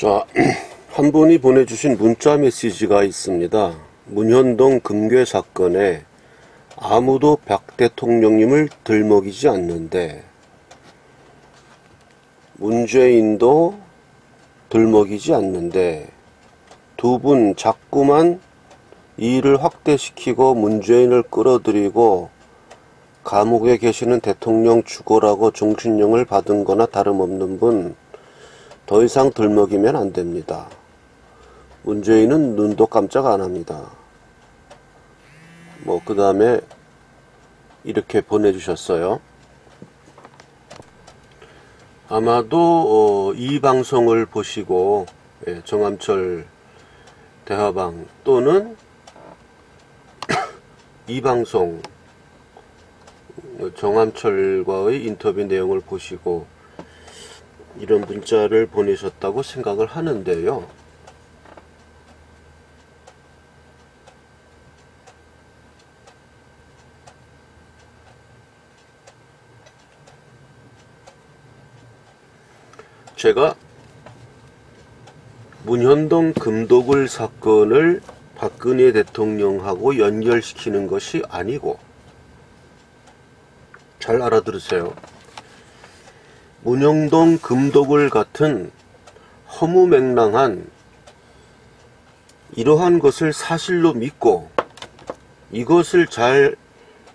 자, 한 분이 보내주신 문자 메시지가 있습니다. 문현동 금괴 사건에 아무도 박 대통령님을 들먹이지 않는데 문재인도 들먹이지 않는데 두 분 자꾸만 일을 확대시키고 문재인을 끌어들이고 감옥에 계시는 대통령 죽어라고 종신령을 받은 거나 다름없는 분 더 이상 들먹이면 안 됩니다. 문재인은 눈도 깜짝 안 합니다. 그 다음에 이렇게 보내주셨어요. 아마도 이 방송을 보시고 정암철 대화방 또는 이 방송 정암철과의 인터뷰 내용을 보시고 이런 문자를 보내셨다고 생각을 하는데요. 제가 문현동 금도굴 사건을 박근혜 대통령하고 연결시키는 것이 아니고, 잘 알아들으세요. 문현동 금도굴 같은 허무맹랑한 이러한 것을 사실로 믿고 이것을 잘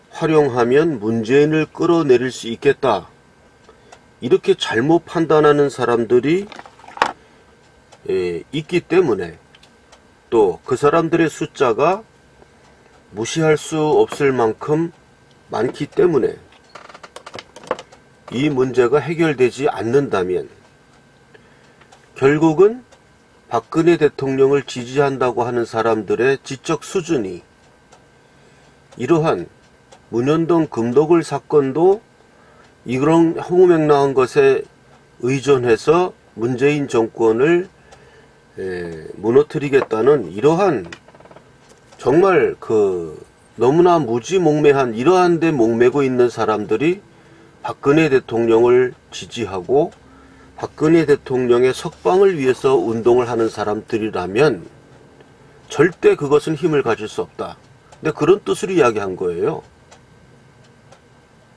활용하면 문재인을 끌어내릴 수 있겠다, 이렇게 잘못 판단하는 사람들이 있기 때문에, 또 그 사람들의 숫자가 무시할 수 없을 만큼 많기 때문에 이 문제가 해결되지 않는다면 결국은 박근혜 대통령을 지지한다고 하는 사람들의 지적 수준이 이러한 문현동 금도굴 사건도 이런 허무맹랑한 것에 의존해서 문재인 정권을 무너뜨리겠다는 이러한 정말 너무나 무지몽매한 이러한 데 목매고 있는 사람들이 박근혜 대통령을 지지하고 박근혜 대통령의 석방을 위해서 운동을 하는 사람들이라면 절대 그것은 힘을 가질 수 없다. 근데 그런 뜻으로 이야기한 거예요.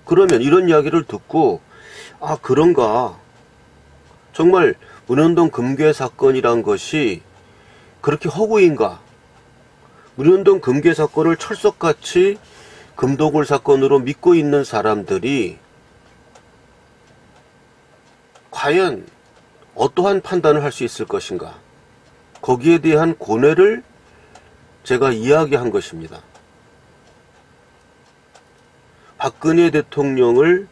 그러면 이런 이야기를 듣고, 아, 그런가, 정말 문현동 금괴 사건이란 것이 그렇게 허구인가, 문현동 금괴 사건을 철석같이 금도굴 사건으로 믿고 있는 사람들이 과연 어떠한 판단을 할 수 있을 것인가, 거기에 대한 고뇌를 제가 이야기한 것입니다. 박근혜 대통령을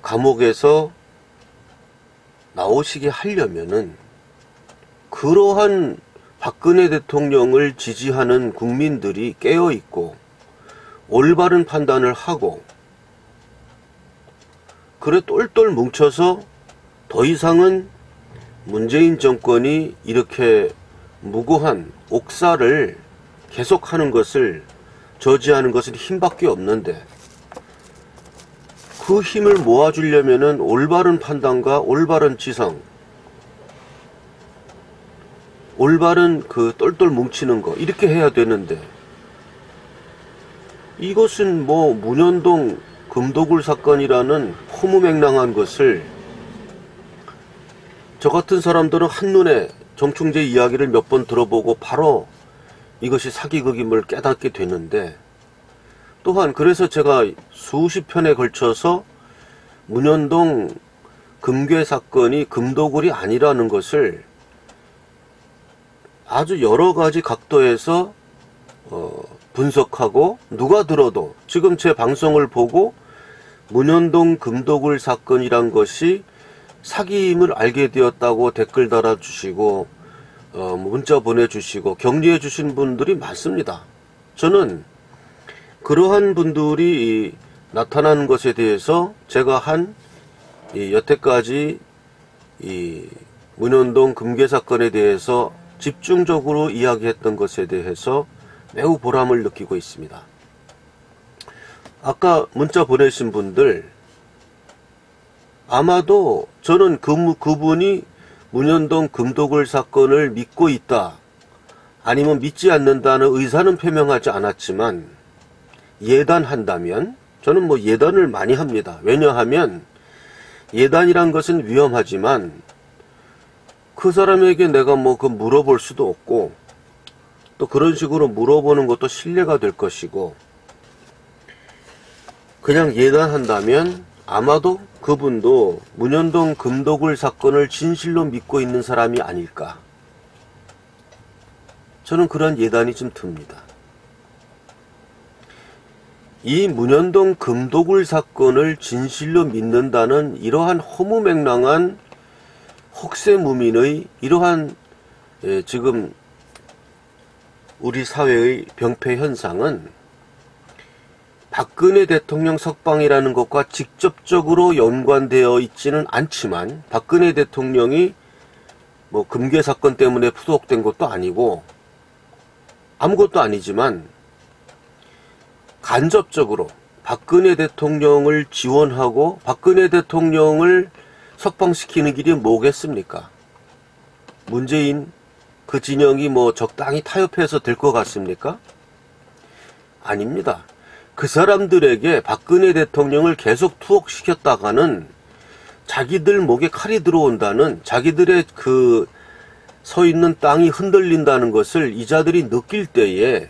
감옥에서 나오시게 하려면은 그러한 박근혜 대통령을 지지하는 국민들이 깨어있고 올바른 판단을 하고, 그래 똘똘 뭉쳐서 더 이상은 문재인 정권이 이렇게 무고한 옥살을 계속하는 것을 저지하는 것은 힘밖에 없는데, 그 힘을 모아주려면은 올바른 판단과 올바른 지성, 올바른 똘똘 뭉치는 거, 이렇게 해야 되는데, 이것은 문현동 금도굴 사건이라는 허무맹랑한 것을 저 같은 사람들은 한눈에 정충재 이야기를 몇 번 들어보고 바로 이것이 사기극임을 깨닫게 되는데, 또한 그래서 제가 수십 편에 걸쳐서 문현동 금괴 사건이 금도굴이 아니라는 것을 아주 여러 가지 각도에서 분석하고, 누가 들어도 지금 제 방송을 보고 문현동 금도굴 사건이란 것이 사기임을 알게 되었다고 댓글 달아주시고 문자 보내주시고 격려해 주신 분들이 많습니다. 저는 그러한 분들이 나타나는 것에 대해서 제가 여태까지 문현동 금괴 사건에 대해서 집중적으로 이야기했던 것에 대해서 매우 보람을 느끼고 있습니다. 아까 문자 보내신 분들 아마도 저는 그분이 문현동 금도굴 사건을 믿고 있다, 아니면 믿지 않는다는 의사는 표명하지 않았지만 예단한다면, 저는 뭐 예단을 많이 합니다. 왜냐하면 예단이란 것은 위험하지만 그 사람에게 내가 뭐 그 물어볼 수도 없고, 또 그런 식으로 물어보는 것도 신뢰가 될 것이고, 그냥 예단한다면 아마도 그분도 문현동 금도굴 사건을 진실로 믿고 있는 사람이 아닐까, 저는 그런 예단이 좀 듭니다. 이 문현동 금도굴 사건을 진실로 믿는다는 이러한 허무맹랑한 혹세무민의 이러한 지금 우리 사회의 병폐 현상은 박근혜 대통령 석방이라는 것과 직접적으로 연관되어 있지는 않지만, 박근혜 대통령이 뭐 금괴 사건 때문에 구속된 것도 아니고 아무것도 아니지만 간접적으로 박근혜 대통령을 지원하고 박근혜 대통령을 석방시키는 길이 뭐겠습니까? 문재인 그 진영이 뭐 적당히 타협해서 될 것 같습니까? 아닙니다. 그 사람들에게 박근혜 대통령을 계속 투옥시켰다가는 자기들 목에 칼이 들어온다는, 자기들의 그 서 있는 땅이 흔들린다는 것을 이자들이 느낄 때에,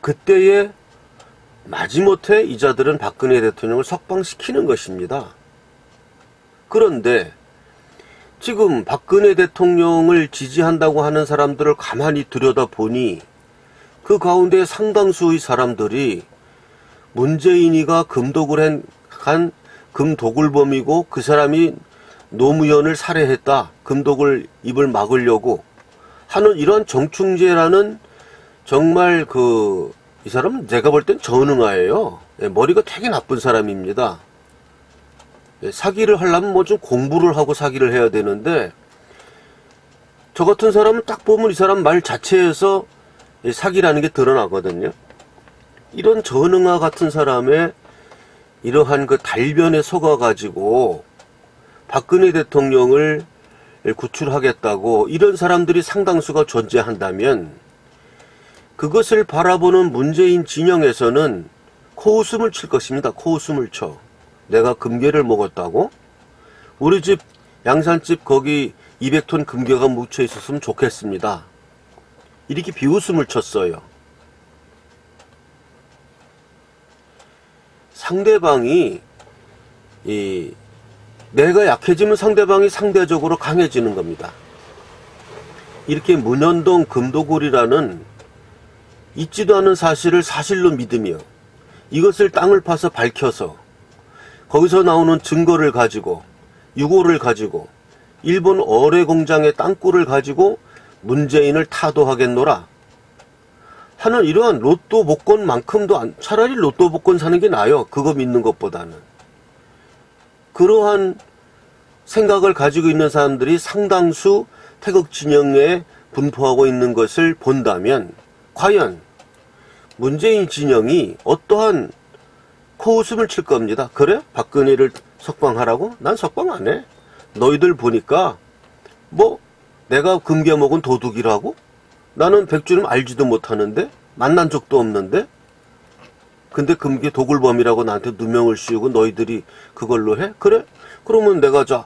그때에 마지못해 이자들은 박근혜 대통령을 석방시키는 것입니다. 그런데 지금 박근혜 대통령을 지지한다고 하는 사람들을 가만히 들여다보니 그 가운데 상당수의 사람들이 문재인이가 금도굴 한 금도굴범이고 그 사람이 노무현을 살해했다, 금도굴 입을 막으려고 하는 이런 정충재라는, 정말 이 사람은 제가 볼 땐 전응아예요. 머리가 되게 나쁜 사람입니다. 사기를 하려면 뭐 좀 공부를 하고 사기를 해야 되는데, 저 같은 사람은 딱 보면 이 사람 말 자체에서 사기라는 게 드러나거든요. 이런 전응아 같은 사람의 이러한 그 달변에 속아가지고 박근혜 대통령을 구출하겠다고 이런 사람들이 상당수가 존재한다면, 그것을 바라보는 문재인 진영에서는 코웃음을 칠 것입니다. 코웃음을 쳐. 내가 금괴를 먹었다고? 우리 집 양산집 거기 200톤 금괴가 묻혀 있었으면 좋겠습니다. 이렇게 비웃음을 쳤어요. 상대방이 내가 약해지면 상대방이 상대적으로 강해지는 겁니다. 이렇게 문현동 금도굴이라는 있지도 않은 사실을 사실로 믿으며 이것을 땅을 파서 밝혀서 거기서 나오는 증거를 가지고, 유고를 가지고, 일본 어뢰 공장의 땅굴을 가지고 문재인을 타도하겠노라 하는 이러한 로또 복권만큼도 차라리 로또 복권 사는 게 나아요. 그거 믿는 것보다는. 그러한 생각을 가지고 있는 사람들이 상당수 태극 진영에 분포하고 있는 것을 본다면, 과연 문재인 진영이 어떠한 코웃음을 칠 겁니다. 그래? 박근혜를 석방하라고? 난 석방 안 해. 너희들 보니까 뭐 내가 금괴 먹은 도둑이라고? 나는 백주름 알지도 못하는데, 만난 적도 없는데, 근데 금괴 도굴범이라고 나한테 누명을 씌우고 너희들이 그걸로 해? 그래? 그러면 내가 저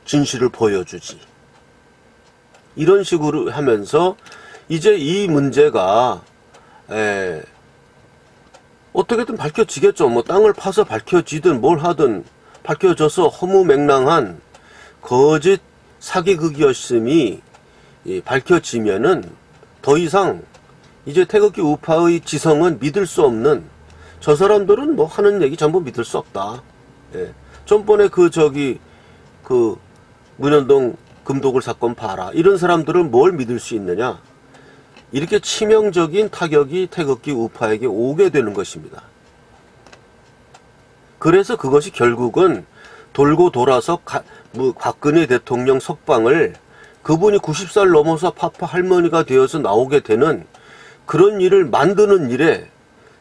진실을 보여주지. 이런 식으로 하면서 이제 이 문제가 어떻게든 밝혀지겠죠. 뭐 땅을 파서 밝혀지든 뭘 하든 밝혀져서 허무맹랑한 거짓 사기극이었음이 밝혀지면은 더 이상 이제 태극기 우파의 지성은 믿을 수 없는, 저 사람들은 뭐 하는 얘기 전부 믿을 수 없다. 전번에 그 문현동 금도굴 사건 봐라. 이런 사람들은 뭘 믿을 수 있느냐. 이렇게 치명적인 타격이 태극기 우파에게 오게 되는 것입니다. 그래서 그것이 결국은 돌고 돌아서 박근혜 대통령 석방을, 그분이 90살 넘어서 파파 할머니가 되어서 나오게 되는 그런 일을 만드는 일에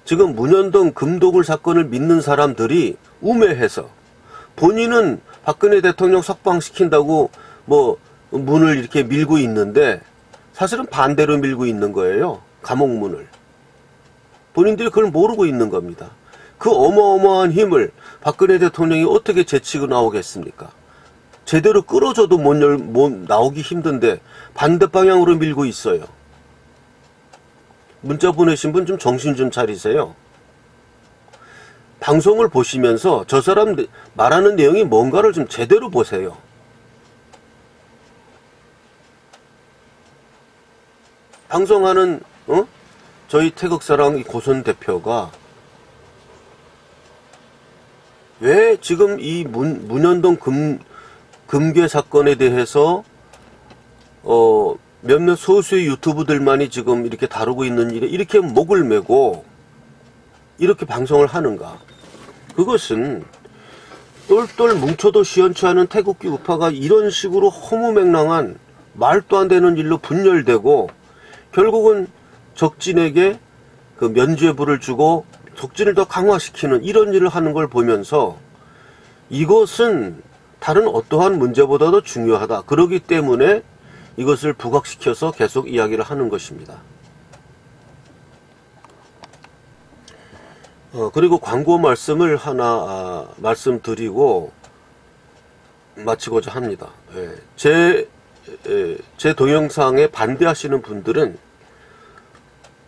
지금 문현동 금도굴 사건을 믿는 사람들이 우매해서, 본인은 박근혜 대통령 석방시킨다고 뭐 문을 이렇게 밀고 있는데 사실은 반대로 밀고 있는 거예요. 감옥문을. 본인들이 그걸 모르고 있는 겁니다. 그 어마어마한 힘을 박근혜 대통령이 어떻게 제치고 나오겠습니까? 제대로 끌어줘도 못 나오기 힘든데 반대 방향으로 밀고 있어요. 문자 보내신 분 좀 정신 좀 차리세요. 방송을 보시면서 저 사람 말하는 내용이 뭔가를 좀 제대로 보세요. 방송하는 저희 태극사랑 고선 대표가 왜 지금 이 문현동 금괴 사건에 대해서 몇몇 소수의 유튜브들만이 지금 이렇게 다루고 있는 일에 이렇게 목을 메고 이렇게 방송을 하는가? 그것은 똘똘 뭉쳐도 시원치 않은 태극기 우파가 이런 식으로 허무맹랑한 말도 안 되는 일로 분열되고 결국은 적진에게 그 면죄부를 주고 적진을 더 강화시키는 이런 일을 하는 걸 보면서 이것은 다른 어떠한 문제보다도 중요하다. 그렇기 때문에 이것을 부각시켜서 계속 이야기를 하는 것입니다. 그리고 광고 말씀을 하나 말씀드리고 마치고자 합니다. 제 동영상에 반대하시는 분들은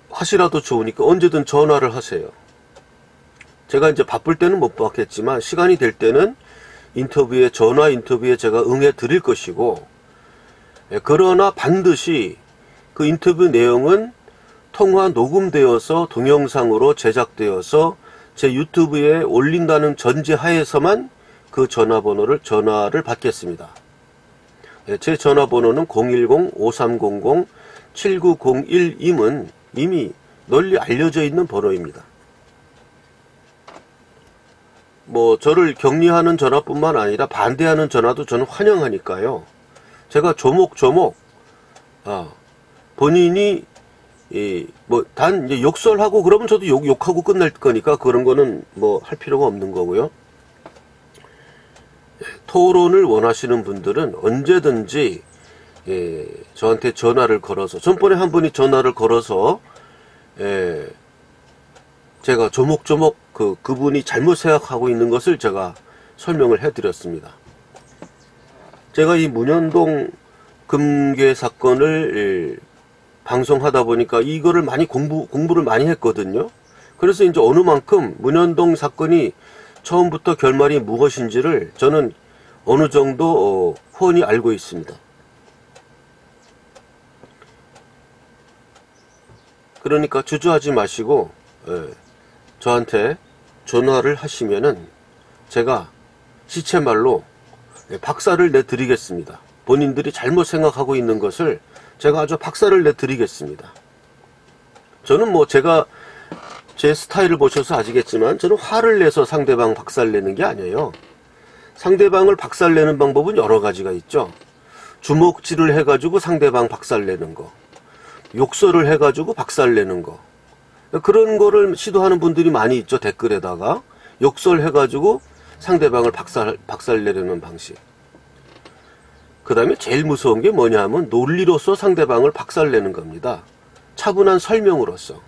하시라도 좋으니까 언제든 전화를 하세요. 제가 이제 바쁠 때는 못 받겠지만 시간이 될 때는 전화 인터뷰에 제가 응해 드릴 것이고, 그러나 반드시 그 인터뷰 내용은 통화 녹음되어서 동영상으로 제작되어서 제 유튜브에 올린다는 전제하에서만 그 전화를 받겠습니다. 제 전화번호는 010-5300-7901임은 이미 널리 알려져 있는 번호입니다. 뭐 저를 격리하는 전화뿐만 아니라 반대하는 전화도 저는 환영하니까요. 제가 조목조목 본인이 단 이제 욕설하고 그러면 저도 욕하고 끝날 거니까 그런 거는 뭐 할 필요가 없는 거고요. 토론을 원하시는 분들은 언제든지 저한테 전화를 걸어서, 전번에 한 분이 전화를 걸어서 제가 조목조목 그분이 잘못 생각하고 있는 것을 제가 설명을 해드렸습니다. 제가 이 문현동 금괴 사건을 방송하다 보니까 이거를 많이 공부를 많이 했거든요. 그래서 이제 어느 만큼 문현동 사건이 처음부터 결말이 무엇인지를 저는 어느 정도 훤히 알고 있습니다. 그러니까 주저하지 마시고 저한테 전화를 하시면은 제가 시체말로 박살을 내드리겠습니다. 본인들이 잘못 생각하고 있는 것을 제가 아주 박살을 내드리겠습니다. 저는 뭐 제가 제 스타일을 보셔서 아시겠지만 저는 화를 내서 상대방 박살내는 게 아니에요. 상대방을 박살내는 방법은 여러 가지가 있죠. 주먹질을 해가지고 상대방 박살내는 거, 욕설을 해가지고 박살내는 거, 그런 거를 시도하는 분들이 많이 있죠. 댓글에다가 욕설해가지고 상대방을 박살내려는 방식. 그 다음에 제일 무서운 게 뭐냐 하면 논리로서 상대방을 박살내는 겁니다. 차분한 설명으로서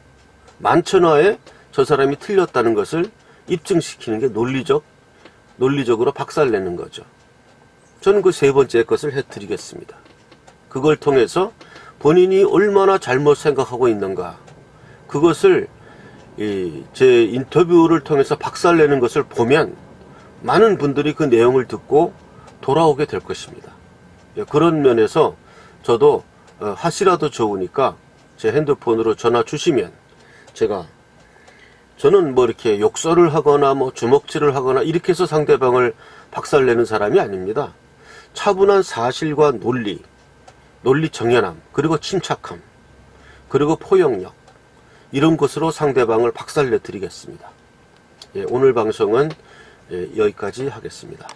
만천하에 저 사람이 틀렸다는 것을 입증시키는 게 논리적으로 박살내는 거죠. 저는 그 세 번째 것을 해드리겠습니다. 그걸 통해서 본인이 얼마나 잘못 생각하고 있는가, 그것을 제 인터뷰를 통해서 박살내는 것을 보면 많은 분들이 그 내용을 듣고 돌아오게 될 것입니다. 그런 면에서 저도 하시라도 좋으니까 제 핸드폰으로 전화 주시면 저는 뭐 이렇게 욕설을 하거나 뭐 주먹질을 하거나 이렇게 해서 상대방을 박살내는 사람이 아닙니다. 차분한 사실과 논리 정연함, 그리고 침착함, 그리고 포용력, 이런 것으로 상대방을 박살내 드리겠습니다. 오늘 방송은 여기까지 하겠습니다.